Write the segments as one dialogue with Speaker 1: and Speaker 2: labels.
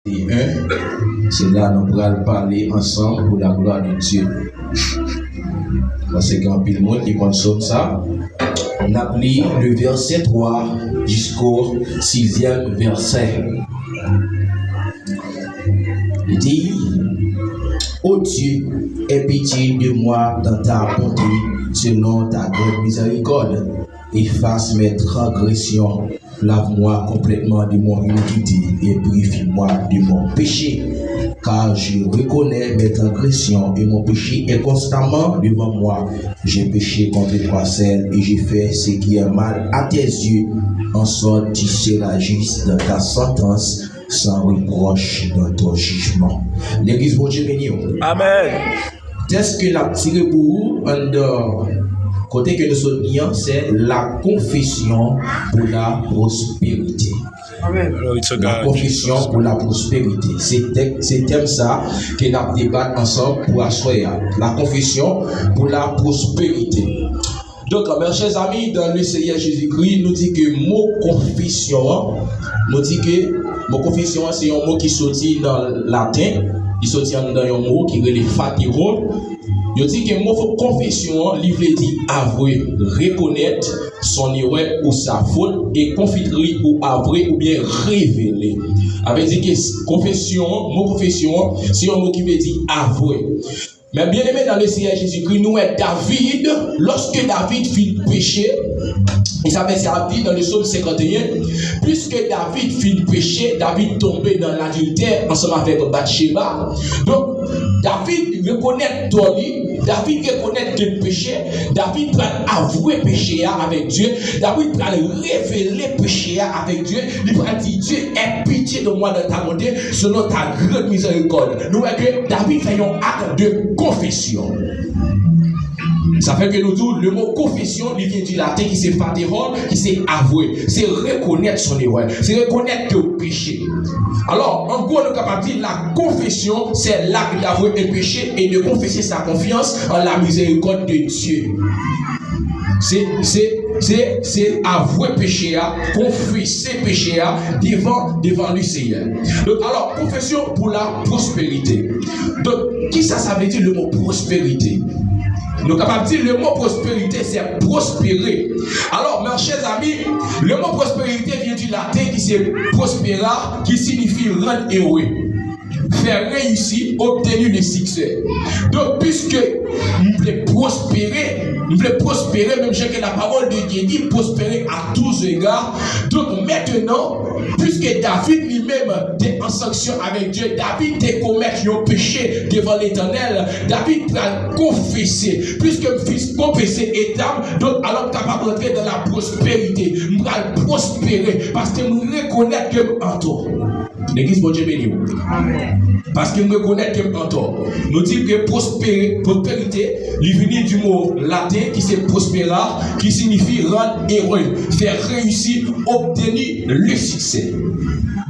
Speaker 1: c'est là nous allons parler ensemble pour la gloire de Dieu. Parce qu'en pile monde qui consomme ça, on a pris le verset 3 jusqu'au 6e verset. Il dit: ô Dieu, aie pitié de moi dans ta bonté, selon ta grande miséricorde. Efface mes transgressions, lave-moi complètement de mon iniquité et purifie-moi de mon péché. Car je reconnais mes transgressions et mon péché est constamment devant moi. J'ai péché contre toi seul et j'ai fait ce qui est mal à tes yeux. En sorte, tu seras juste dans ta sentence, sans reproche dans ton jugement. L'église, bon Dieu béni.
Speaker 2: Amen.
Speaker 1: Qu'est-ce que la tiré pour vous en dehors? Côté que nous sommes, c'est la confession pour la prospérité.
Speaker 2: Amen.
Speaker 1: La confession pour la prospérité. C'est thème ça que nous débattons ensemble pour asseoir. La confession pour la prospérité. Donc, mes chers amis, dans le Seigneur Jésus-Christ, nous dit que le mot confession, c'est un mot qui sortit dans le latin, qui sortit dans un mot qui est le fatéron. Il dit que le mot confession, il veut dire avouer, reconnaître son erreur ou sa faute et confiterie ou avouer ou bien révéler. Avec dit que confession, mot confession, c'est un mot qui veut dire avouer. Mais bien aimé dans le Seigneur Jésus-Christ, nous est David, lorsque David fit pécher, il s'avère dit dans le psaume 51, puisque David fit pécher, David tombait dans l'adultère ensemble avec Bathsheba. Donc, David reconnaît Tony, David reconnaît le péché, David va avouer péché avec Dieu, David va révéler péché avec Dieu, il va dire Dieu aie pitié de moi dans ta bonté selon ta grande miséricorde. Nous voyons que David fait un acte de confession. Ça fait que nous disons le mot confession, il vient du latin qui c'est fatéron, qui c'est avouer, c'est reconnaître son erreur, c'est reconnaître le péché. Alors, en gros, nous sommes capables de dire la confession, c'est l'acte d'avouer un péché et de confesser sa confiance en la miséricorde de Dieu. C'est avouer péché, confesser péché devant le Seigneur. Donc, alors, confession pour la prospérité. Donc, qui ça veut dire le mot prospérité? Nous sommes capables de dire le mot prospérité, c'est prospérer. Alors, mes chers amis, le mot prospérité vient du latin qui c'est prospera, qui signifie rendre heureux, faire réussir, obtenir le succès. Donc, puisque nous voulons prospérer, même si la parole de Dieu dit prospérer à tous égards. Donc, maintenant, puisque David lui-même était en sanction avec Dieu, David était commettre un péché devant l'Éternel, David va confesser. Puisque le fils confesser étape, donc alors capable d'entrer dans la prospérité. Nous allons prospérer parce que nous reconnaissons que en toi. L'église, bon Dieu béni. Amen. Parce que nous reconnaissons que en toi. Nous disons que prospérité, il vient du mot latin qui c'est prospera, qui signifie rendre heureux, faire réussir, obtenir le succès.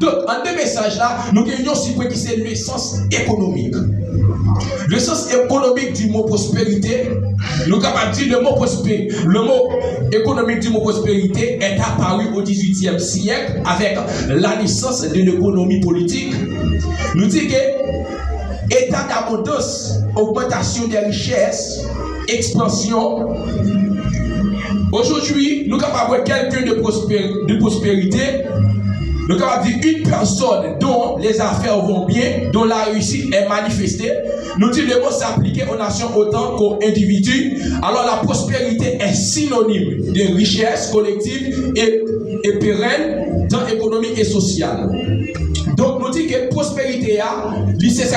Speaker 1: Donc, en deux messages là, nous gagnons ce qui c'est le sens économique. Le sens économique du mot prospérité, nous sommes capables de dire le mot économique du mot prospérité est apparu au XVIIIe siècle avec la naissance de l'économie politique. Nous disons que état d'abondance, augmentation des richesses, expansion. Aujourd'hui, nous sommes capables de quelqu'un de prospérité. Nous sommes capables de dire une personne dont les affaires vont bien, dont la réussite est manifestée. Nous disons le mot s'appliquer aux nations autant qu'aux individus. Alors la prospérité est synonyme de richesse collective et pérenne, tant économique et sociale. Donc nous disons que prospérité c'est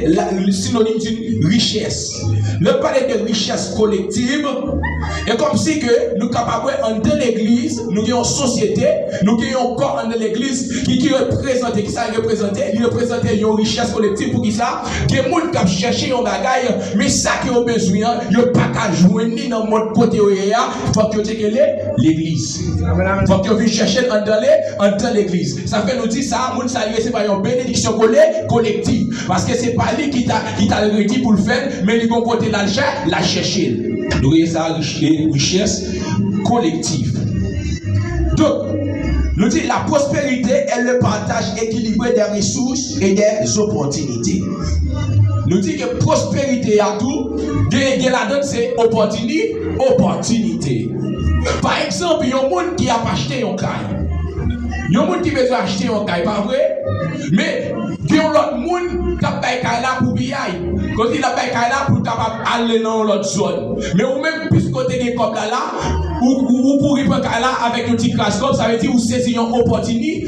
Speaker 1: le synonyme d'une richesse. Le parler de richesse collective est comme si que nous capables dans l'église, nous avons une société, nous avons un corps dans l'église qui représente, qui ça représente, il représente une richesse collective pour qui ça, que les gens qui cherchent un bagage, mais ça qui ont besoin, ils n'ont pas qu'à jouer ni dans mon côté où il y a, il faut que tu aies l'église. Il faut que tu viennes chercher dans l'église. Ça fait nous dire ça, nous saluer, c'est pas une bénédiction collective. Parce que c'est pas lui qui t'a le pour le faire, mais il va côté l'argent, la chercher. Nous voyons ça, richesse collective. Donc, Nous dit la prospérité est le partage équilibré des ressources et des opportunités. Nous dit que prospérité à tout, la donne c'est opportunité. Par exemple, il y a un monde qui a acheté un caille. Il y a un monde qui veut acheter un caille, pas vrai? Mais il y a l'autre monde qui a payé là pour bien. Quand il a payé là pour aller dans l'autre zone. Mais ou même plus côté des comme là, ou pour y prendre là avec un petit crash comme ça veut dire ou saisir une opportunité.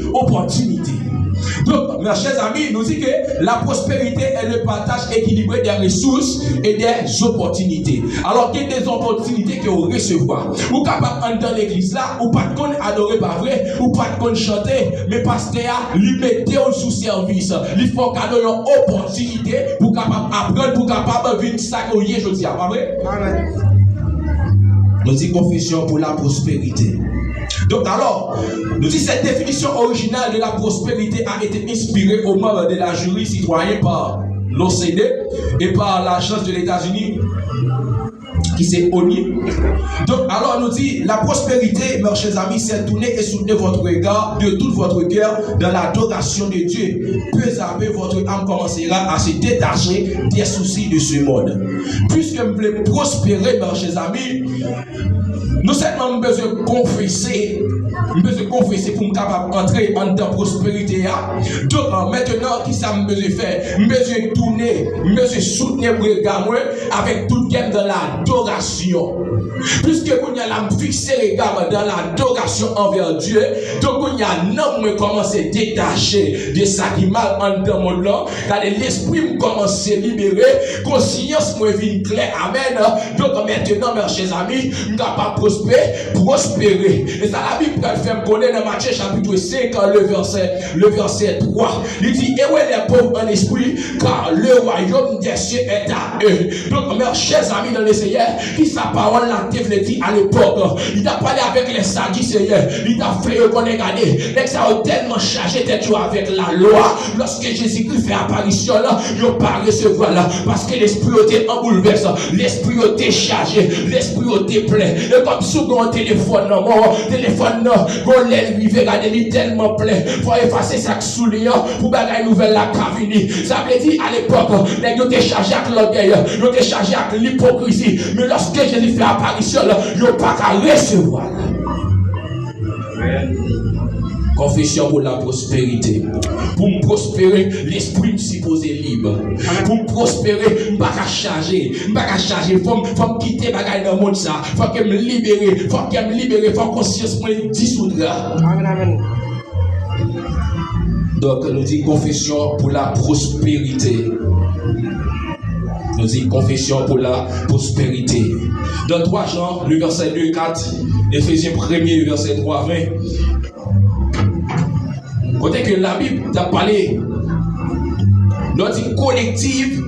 Speaker 1: Donc, mes chers amis, nous dit que la prospérité est le partage équilibré des ressources et des opportunités. Alors, il y a des opportunités que vous recevoir. Vous êtes capable dans l'église là, ou pas de qu'on adorer, pas vrai, ou pas de qu'on chanter, mais pasteur, lui mettez sous service. Il faut qu'il y ait une opportunité pour capable apprendre, pour capable vivre ça que vous je dis, pas vrai? Nous dit confession pour la prospérité. Donc alors, nous dit cette définition originale de la prospérité a été inspirée aux membres de la jury citoyen par l'OCDE et par l'agence de l'États-Unis qui s'est ONU. Donc alors nous dit la prospérité, mes chers amis, c'est tourner et soutenir votre regard de tout votre cœur dans l'adoration de Dieu. Peu à peu votre âme commencera à se détacher des soucis de ce monde. Puisque vous voulez prospérer, mes chers amis, nous avons besoin de confesser pour nous capable d'entrer en la prospérité. Donc maintenant, qui ça me besoin de faire? Besoin de tourner, besoin de soutenir le regard avec tout le gain de l'adoration. Puisque vous avez fixé les regard dans l'adoration envers Dieu, donc vous avez commencé à détacher de ça qui mal en dans mon monde, car l'esprit commence à libérer, conscience me vient clair. Amen. Donc maintenant, mes chers amis, nous sommes pas prospérer. Et ça, la Bible fait me connaître dans Matthieu chapitre 5, le verset 3. Il dit, et où est les pauvres en esprit, car le royaume des cieux est à eux. Donc, mes chers amis dans le Seigneur, qui sa parole l'a dit à l'époque, il a parlé avec les Sadducéens, il a fait qu'on ait gagné. Les ça a tellement chargé d'être avec la loi. Lorsque Jésus-Christ fait apparition là, il n'a pas recevoir là, parce que l'esprit était en bouleverse, l'esprit était chargé, l'esprit était plein. Et comme souvent un téléphone, on l'aile lui regarder, il est tellement plein. Il faut effacer ça sous lui pour bagaille nouvelle la cavini. Ça veut dire à l'époque, les gens étaient chargés avec l'orgueil, ils étaient chargés avec l'hypocrisie. Mais lorsque Jésus fait apparition, ils n'ont pas qu'à recevoir. Confession pour la prospérité. Pour me prospérer, l'esprit me supposé libre. Pour me prospérer, je ne vais pas charger. Je ne vais pas charger. Il faut me quitter dans le monde. Il faut que me libérer. Il faut que me libérer. Il faut que conscience me dissoudra. Amen. Donc, nous dit confession pour la prospérité. Nous dit confession pour la prospérité. Dans 3 Jean, le verset 2, 4, Éphésiens 1er, le verset 3, 20. Côté que la Bible t'a parlé, notre collective,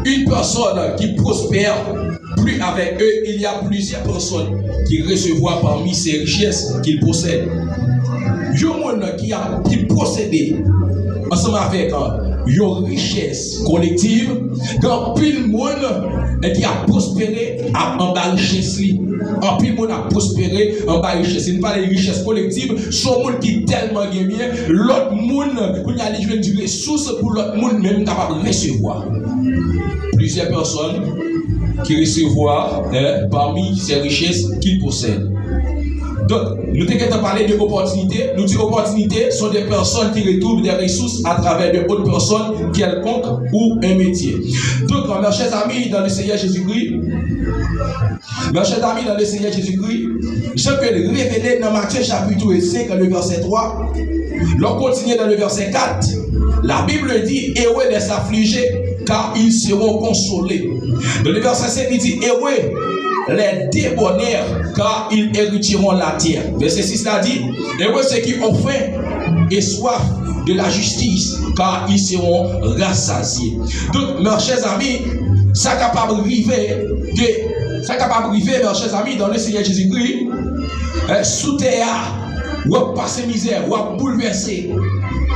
Speaker 1: une personne qui prospère, plus avec eux, il y a plusieurs personnes qui recevront parmi ces richesses qu'ils possèdent. Il y a un monde qui possède ensemble avec une richesse collective, quand pile monde qui a prospéré en bas richesse. En pile monde a prospéré en bas richesse. Ce n'est pas les richesses collectives, son monde qui tellement bien, l'autre monde, il y a des ressources pour l'autre monde même capable de recevoir. Plusieurs personnes qui recevront parmi ces richesses qu'ils possèdent. Donc, nous t'inquiète parler de opportunités. Nous disons opportunités sont des personnes qui retrouvent des ressources à travers de autres personnes quelconques ou un métier. Donc, mes chers amis dans le Seigneur Jésus-Christ, je peux le révéler dans Matthieu chapitre 5, le verset 3. L'on continue dans le verset 4. La Bible dit, heureux les affligés, car ils seront consolés. Dans le verset 7, il dit, heureux les débonnaires, car ils hériteront la terre. Verset 6 là dit, heureux ceux qui ont faim et soif de la justice, car ils seront rassasiés. Donc, mes chers amis, ça capable de arriver, mes chers amis, dans le Seigneur Jésus-Christ, sous terre, ou à passer misère, ou à bouleverser.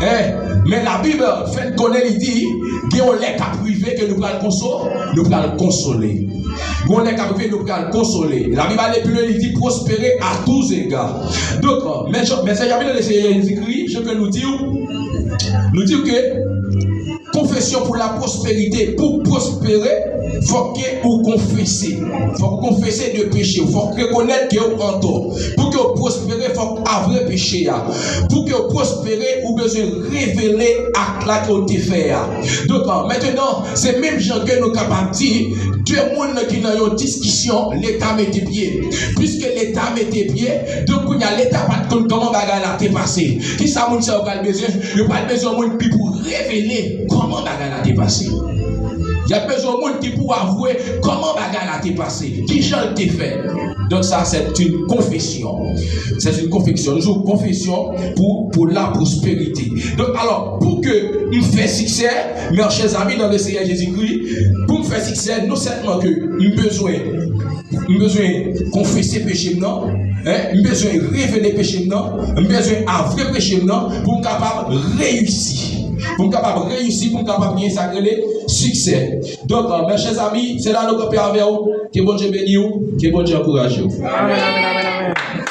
Speaker 1: Mais la Bible fait connaître, il dit, qu'il y a les cas privés que nous allons consoler. On est capable de nous consoler. La Bible est plus loin, il dit prospérer à tous égards. Donc, mais c'est jamais dans les écrits, je peux nous dire que confession pour la prospérité, pour prospérer, il faut que vous confessez. Il faut confesser de péché. Il faut reconnaître que vous en tort. Pour que vous prospérez, il faut avoir péché. Pour que vous prospérez, vous besoin révéler à la que vous avez fait. Donc maintenant, c'est même gens que nous sommes capables de dire, deux personnes qui ont une discussion, l'État met des pieds. Puisque l'État met des pieds, donc il y a l'État pas de comment bagarre t'est passé. Qui ça moun ça pas besoin, il pas besoin moun qui pour révéler comment bagarre t'est passé. Il y a besoin de monde qui pour avouer comment bagarre t'est passé, qui j'en t'ai fait. Donc ça c'est une confession. C'est une confession. Nous avons une confession pour la prospérité. Donc alors pour que nous fassions succès, mes chers amis dans le Seigneur Jésus-Christ, pour nous faire succès, non seulement que nous besoin confesser péché non, nous besoin révéler péché non, nous besoin avouer péché non pour nous capable réussir. Pour nous capable réussir, pour nous capable bien sacrer succès. Donc, mes chers amis, c'est là que nous avons avec vous. Que bon Dieu bénisse vous, que bon Dieu encourage vous. Amen, amen, amen, amen.